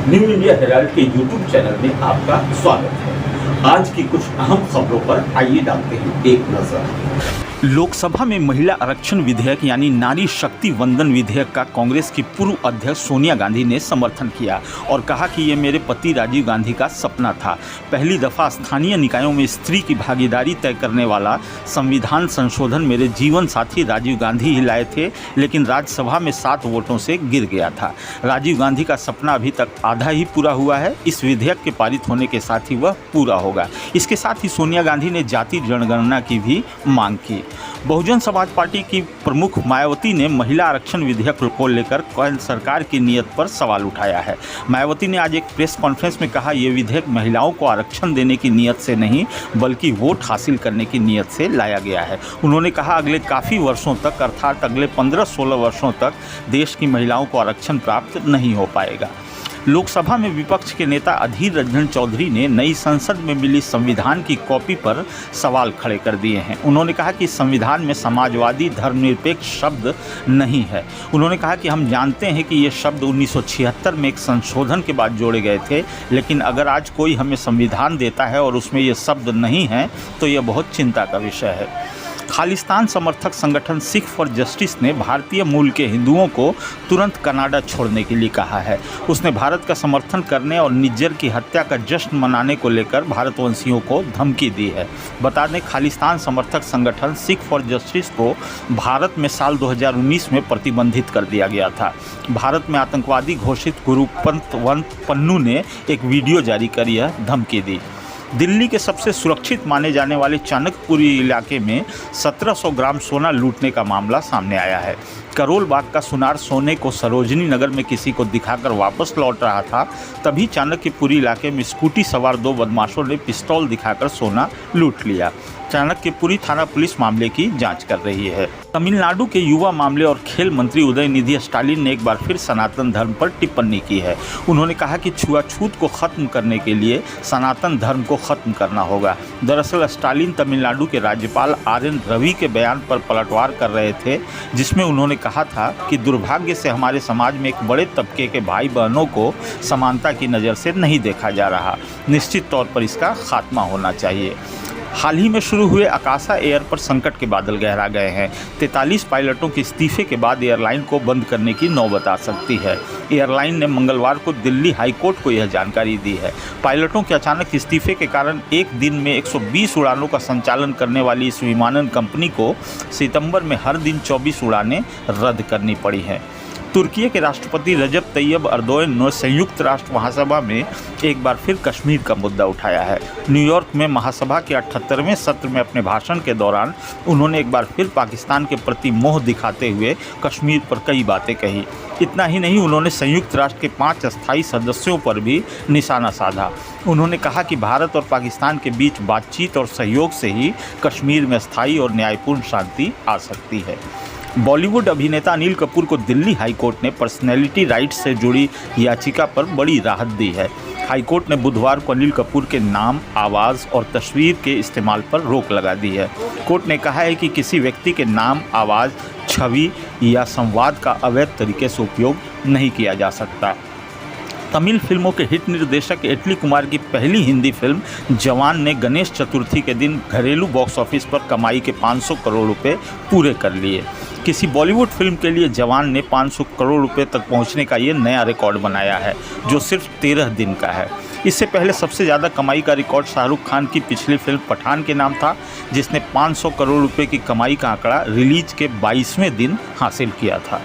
New India Herald के YouTube channel में आपका स्वागत है। आज की कुछ अहम खबरों पर आइए डालते हैं एक नजर। लोकसभा में महिला आरक्षण विधेयक यानी नारी शक्ति वंदन विधेयक का कांग्रेस की पूर्व अध्यक्ष सोनिया गांधी ने समर्थन किया और कहा कि ये मेरे पति राजीव गांधी का सपना था। पहली दफा स्थानीय निकायों में स्त्री की भागीदारी तय करने वाला संविधान संशोधन मेरे जीवन साथी राजीव गांधी ही लाए थे, लेकिन राज्यसभा में 7 वोटों से गिर गया था। राजीव गांधी का सपना अभी तक आधा ही पूरा हुआ है। इस विधेयक के पारित होने के साथ ही वह पूरा होगा। इसके साथ ही सोनिया गांधी ने जाति जनगणना की भी मांग की। बहुजन समाज पार्टी की प्रमुख मायावती ने महिला आरक्षण विधेयक को लेकर केंद्र सरकार की नीयत पर सवाल उठाया है। मायावती ने आज एक प्रेस कॉन्फ्रेंस में कहा, यह विधेयक महिलाओं को आरक्षण देने की नीयत से नहीं बल्कि वोट हासिल करने की नीयत से लाया गया है। उन्होंने कहा, अगले काफ़ी वर्षों तक अर्थात अगले 15-16 वर्षों तक देश की महिलाओं को आरक्षण प्राप्त नहीं हो पाएगा। लोकसभा में विपक्ष के नेता अधीर रंजन चौधरी ने नई संसद में मिली संविधान की कॉपी पर सवाल खड़े कर दिए हैं। उन्होंने कहा कि संविधान में समाजवादी धर्मनिरपेक्ष शब्द नहीं है। उन्होंने कहा कि हम जानते हैं कि ये शब्द 1976 में एक संशोधन के बाद जोड़े गए थे, लेकिन अगर आज कोई हमें संविधान देता है और उसमें ये शब्द नहीं है तो यह बहुत चिंता का विषय है। खालिस्तान समर्थक संगठन सिख फॉर जस्टिस ने भारतीय मूल के हिंदुओं को तुरंत कनाडा छोड़ने के लिए कहा है। उसने भारत का समर्थन करने और निज्जर की हत्या का जश्न मनाने को लेकर भारतवंशियों को धमकी दी है। बता दें, खालिस्तान समर्थक संगठन सिख फॉर जस्टिस को भारत में साल 2019 में प्रतिबंधित कर दिया गया था। भारत में आतंकवादी घोषित गुरुपंत पन्नू ने एक वीडियो जारी कर यह धमकी दी। दिल्ली के सबसे सुरक्षित माने जाने वाले चाणक्यपुरी इलाके में 1700 ग्राम सोना लूटने का मामला सामने आया है। करोल बाग का सुनार सोने को सरोजनी नगर में किसी को दिखाकर वापस लौट रहा था, तभी चाणक्यपुरी इलाके में स्कूटी सवार 2 बदमाशों ने पिस्तौल दिखाकर सोना लूट लिया। चाणक्यपुरी थाना पुलिस मामले की जांच कर रही है। तमिलनाडु के युवा मामले और खेल मंत्री उदयनिधि स्टालिन ने एक बार फिर सनातन धर्म पर टिप्पणी की है। उन्होंने कहा कि छुआछूत को खत्म करने के लिए सनातन धर्म को खत्म करना होगा। दरअसल स्टालिन तमिलनाडु के राज्यपाल RN रवि के बयान पर पलटवार कर रहे थे, जिसमें उन्होंने कहा था कि दुर्भाग्य से हमारे समाज में एक बड़े तबके के भाई बहनों को समानता की नज़र से नहीं देखा जा रहा। निश्चित तौर पर इसका खात्मा होना चाहिए। हाल ही में शुरू हुए आकाशा एयर पर संकट के बादल गहरा गए हैं। 43 पायलटों के इस्तीफे के बाद एयरलाइन को बंद करने की नौबत आ सकती है। एयरलाइन ने मंगलवार को दिल्ली हाईकोर्ट को यह जानकारी दी है। पायलटों के अचानक इस्तीफे के कारण एक दिन में 120 उड़ानों का संचालन करने वाली इस विमानन कंपनी को सितंबर में हर दिन 24 उड़ानें रद्द करनी पड़ी हैं। तुर्की के राष्ट्रपति रजब तैयब अर्दोगन ने संयुक्त राष्ट्र महासभा में एक बार फिर कश्मीर का मुद्दा उठाया है। न्यूयॉर्क में महासभा के 78वें सत्र में अपने भाषण के दौरान उन्होंने एक बार फिर पाकिस्तान के प्रति मोह दिखाते हुए कश्मीर पर कई बातें कही। इतना ही नहीं, उन्होंने संयुक्त राष्ट्र के 5 अस्थायी सदस्यों पर भी निशाना साधा। उन्होंने कहा कि भारत और पाकिस्तान के बीच बातचीत और सहयोग से ही कश्मीर में स्थायी और न्यायपूर्ण शांति आ सकती है। बॉलीवुड अभिनेता अनिल कपूर को दिल्ली हाईकोर्ट ने पर्सनैलिटी राइट्स से जुड़ी याचिका पर बड़ी राहत दी है। हाईकोर्ट ने बुधवार को अनिल कपूर के नाम, आवाज़ और तस्वीर के इस्तेमाल पर रोक लगा दी है। कोर्ट ने कहा है कि किसी व्यक्ति के नाम, आवाज़, छवि या संवाद का अवैध तरीके से उपयोग नहीं किया जा सकता। तमिल फिल्मों के हिट निर्देशक एटली कुमार की पहली हिंदी फिल्म जवान ने गणेश चतुर्थी के दिन घरेलू बॉक्स ऑफिस पर कमाई के 500 करोड़ रुपए पूरे कर लिए। किसी बॉलीवुड फिल्म के लिए जवान ने 500 करोड़ रुपए तक पहुंचने का ये नया रिकॉर्ड बनाया है, जो सिर्फ 13 दिन का है। इससे पहले सबसे ज़्यादा कमाई का रिकॉर्ड शाहरुख खान की पिछली फिल्म पठान के नाम था, जिसने 500 करोड़ रुपए की कमाई का आंकड़ा रिलीज के 22वें दिन हासिल किया था।